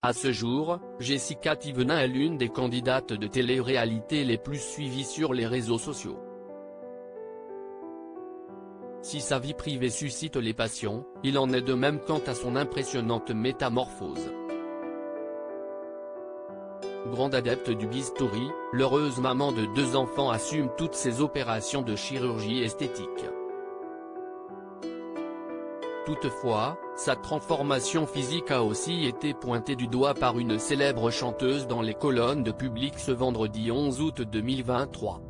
À ce jour, Jessica Thévenin est l'une des candidates de télé-réalité les plus suivies sur les réseaux sociaux. Si sa vie privée suscite les passions, il en est de même quant à son impressionnante métamorphose. Grande adepte du bistouri, l'heureuse maman de 2 enfants assume toutes ses opérations de chirurgie esthétique. Toutefois, sa transformation physique a aussi été pointée du doigt par une célèbre chanteuse dans les colonnes de Public ce vendredi 11 août 2023.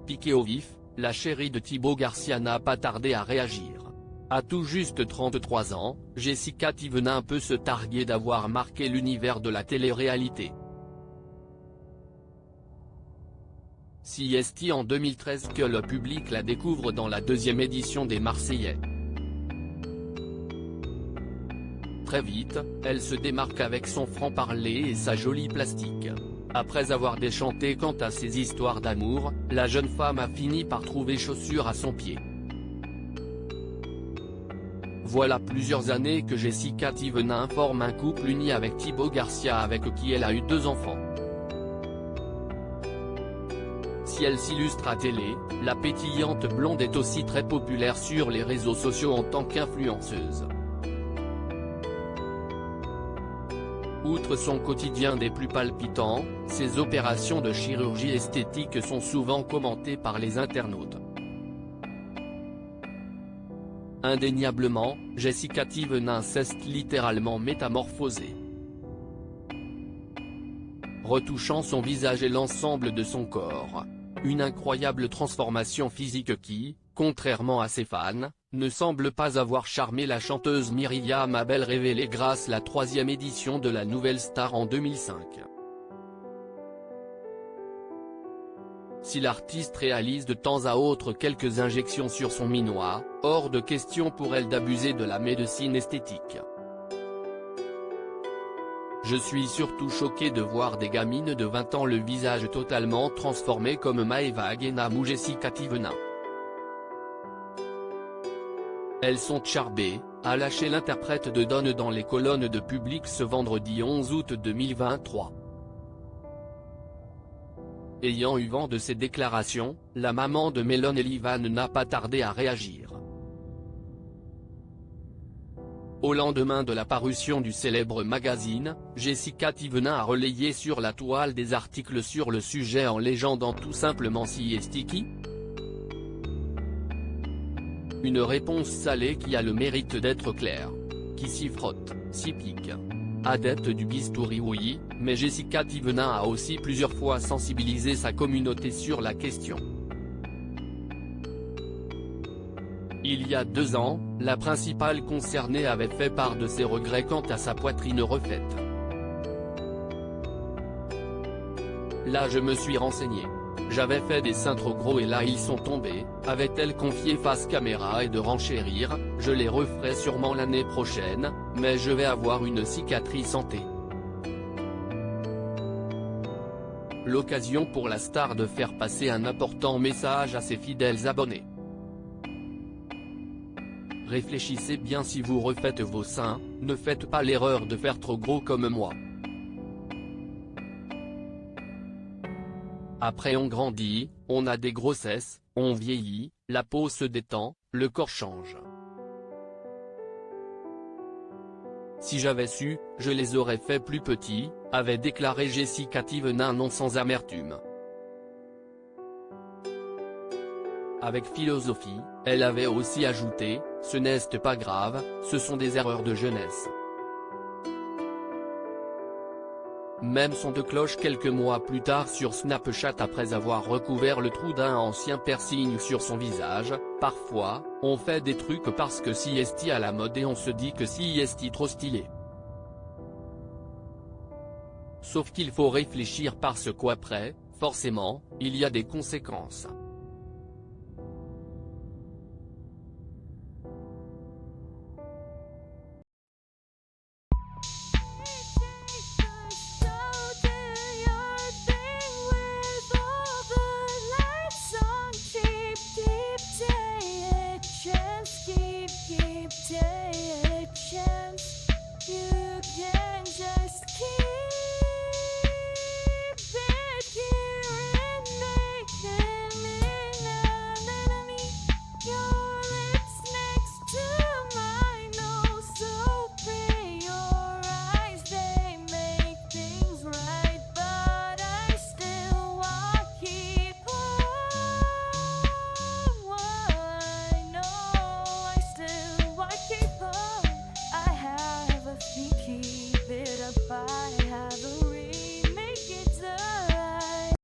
Piquée au vif, la chérie de Thibaut Garcia n'a pas tardé à réagir. À tout juste 33 ans, Jessica Thévenin peut se targuer d'avoir marqué l'univers de la télé-réalité. Si est en 2013 que le public la découvre dans la 2e édition des Marseillais. Très vite, elle se démarque avec son franc-parler et sa jolie plastique. Après avoir déchanté quant à ses histoires d'amour, la jeune femme a fini par trouver chaussure à son pied. Voilà plusieurs années que Jessica Thévenin forme un couple uni avec Thibaut Garcia avec qui elle a eu 2 enfants. Si elle s'illustre à télé, la pétillante blonde est aussi très populaire sur les réseaux sociaux en tant qu'influenceuse. Outre son quotidien des plus palpitants, ses opérations de chirurgie esthétique sont souvent commentées par les internautes. Indéniablement, Jessica Thévenin s'est littéralement métamorphosée. Retouchant son visage et l'ensemble de son corps. Une incroyable transformation physique qui, contrairement à ses fans, ne semble pas avoir charmé la chanteuse Myriam Abel révélée grâce à la 3e édition de la Nouvelle Star en 2005. Si l'artiste réalise de temps à autre quelques injections sur son minois, hors de question pour elle d'abuser de la médecine esthétique. Je suis surtout choqué de voir des gamines de 20 ans le visage totalement transformé comme Maëva Guénam ou Jessica Thévenin. Elles sont charbées, a lâché l'interprète de Donne dans les colonnes de Public ce vendredi 11 août 2023. Ayant eu vent de ces déclarations, la maman de Mélone Elivan n'a pas tardé à réagir. Au lendemain de la parution du célèbre magazine, Jessica Thévenin a relayé sur la toile des articles sur le sujet en légendant tout simplement si est qui. Une réponse salée qui a le mérite d'être claire. Qui s'y frotte, s'y pique. Adepte du bistouri oui, mais Jessica Thévenin a aussi plusieurs fois sensibilisé sa communauté sur la question. Il y a 2 ans, la principale concernée avait fait part de ses regrets quant à sa poitrine refaite. Là je me suis renseigné. J'avais fait des seins trop gros et là ils sont tombés, avait-elle confié face caméra et de renchérir, je les referai sûrement l'année prochaine, mais je vais avoir une cicatrice en T. L'occasion pour la star de faire passer un important message à ses fidèles abonnés. Réfléchissez bien si vous refaites vos seins, ne faites pas l'erreur de faire trop gros comme moi. Après on grandit, on a des grossesses, on vieillit, la peau se détend, le corps change. Si j'avais su, je les aurais fait plus petits, avait déclaré Jessica Thévenin non sans amertume. Avec philosophie, elle avait aussi ajouté, ce n'est pas grave, ce sont des erreurs de jeunesse. Même son de cloche quelques mois plus tard sur Snapchat après avoir recouvert le trou d'un ancien piercing sur son visage, parfois, on fait des trucs parce que si est à la mode et on se dit que si est trop stylé. Sauf qu'il faut réfléchir parce qu'après, forcément, il y a des conséquences.